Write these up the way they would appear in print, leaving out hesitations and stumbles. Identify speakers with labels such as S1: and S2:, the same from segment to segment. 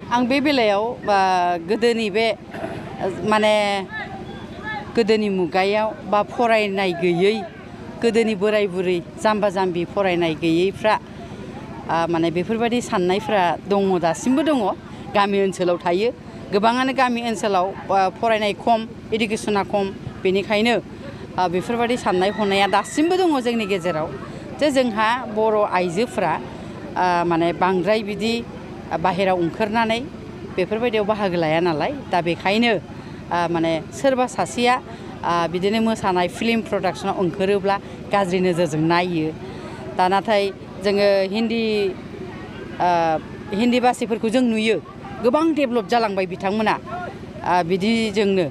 S1: आं बे बेलायाव गोदोनि बे माने गोदोनि मुगायाव बा फरायनाय गैयै गोदोनि बोराय बुरै जाम्बा जाम्बि फरायनाय गैयैफ्रा माने बेफोरबायदि साननायफ्रा दङ दासिमबो दङ गामि ओनसोलाव थायो गोबाङानो गामि ओनसोलाव फरायनाय खम इडुकेसना खम बेनिखायनो बेफोरबायदि साननाय हनाया दासिमबो दङ जोंनि गेजेराव जे जोंहा बर' आइजोफ्रा माने बांद्राय बिदि बाहेराव ओंखारनानै बेफोरबायदियाव बाहागो लाया नालाय दा बेखायनो माने सोरबा सासेया बिदिनो मोसानाय फिल्म प्रडाक्शनाव ओंखारोब्ला गाज्रि नोजोरजों नायो दा नाथाय जोङो हिन्दी भाषिफोरखौ जों नुयो गोबां डेभेलप जालांबाय बिथांमोना बिदिजोंनो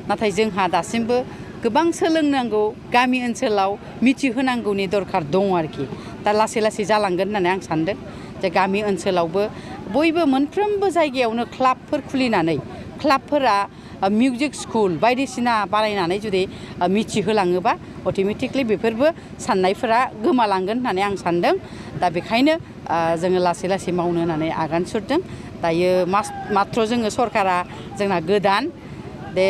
S1: नाथाय जोंहा दासिमबो गोबां सोलोंनांगौ गामि ओनसोलाव मिथिहोनांगौनि दरखार दङ आरोखि दा लासै लासै जालांगोन होननानै आं सानदों जे गामि ओनसोलावबो बयबो मोनफ्रोमबो जायगायावनो क्लाबफोर खुलिनानै क्लाबफोरा मिउजिक स्कुल बायदिसिना बानायनानै जुदि मिथिहोलाङोबा अट'मेटिकलि बेफोरबो साननायफोरा गोमालांगोन होननानै आं सानदों दा बेखायनो जोङो लासै लासै मावनो होननानै आगान सुरदों दायो माथ्र जोङो सरकारा जोंना गोदान दे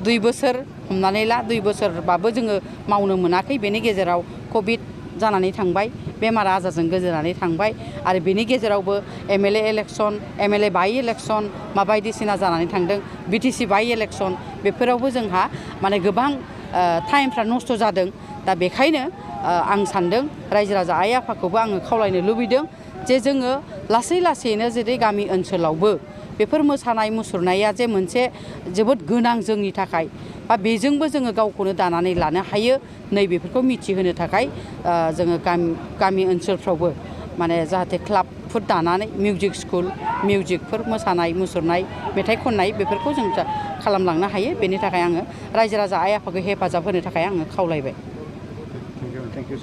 S1: 2 बोसोर हमनानै ला 2 बोसोरबाबो जोङो मावनो मोनाखै बेनि गेजेराव कभिड जानानै थांबाय बेमार आजारजों गोजोनानै थांबाय आरो बेनि गेजेरावबो एमएलए इलेक्शन एमएलए बाइ इलेक्शन बायदिसिना जानानै थांदों बिटिसि बाइ इलेक्शन बेफोरावबो जोंहा माने गोबां टाइमफ्रा नस्थ' जादों दा बेखायनो आं सानदों रायजो राजा आइ आफाखौबो आङो खावलायनो लुबैदों जे जोङो लासै लासैनो जेरै गामि ओनसोलावबो बेफोर मोसानाय मुसुरनाया जे मोनसे जोबोद गोनां जोंनि थाखाय बा बेजोंबो जोङो गावखौनो दानानै लानो हायो नैबेफोरखौ मिथिहोनो थाखाय जोङो गामि ओनसोलफ्रावबो माने जाहाथे क्लाबफोर दानानै मिउजिक स्कुल मिउजिकफोर मोसानाय मुसुरनाय मेथाइ खननाय बेफोरखौ जों खालामलांनो हायो बेनि थाखाय आङो रायजो राजा आइ आफाखौ हेफाजाब होनो थाखाय आङो खावलायबाय।
S2: Thank you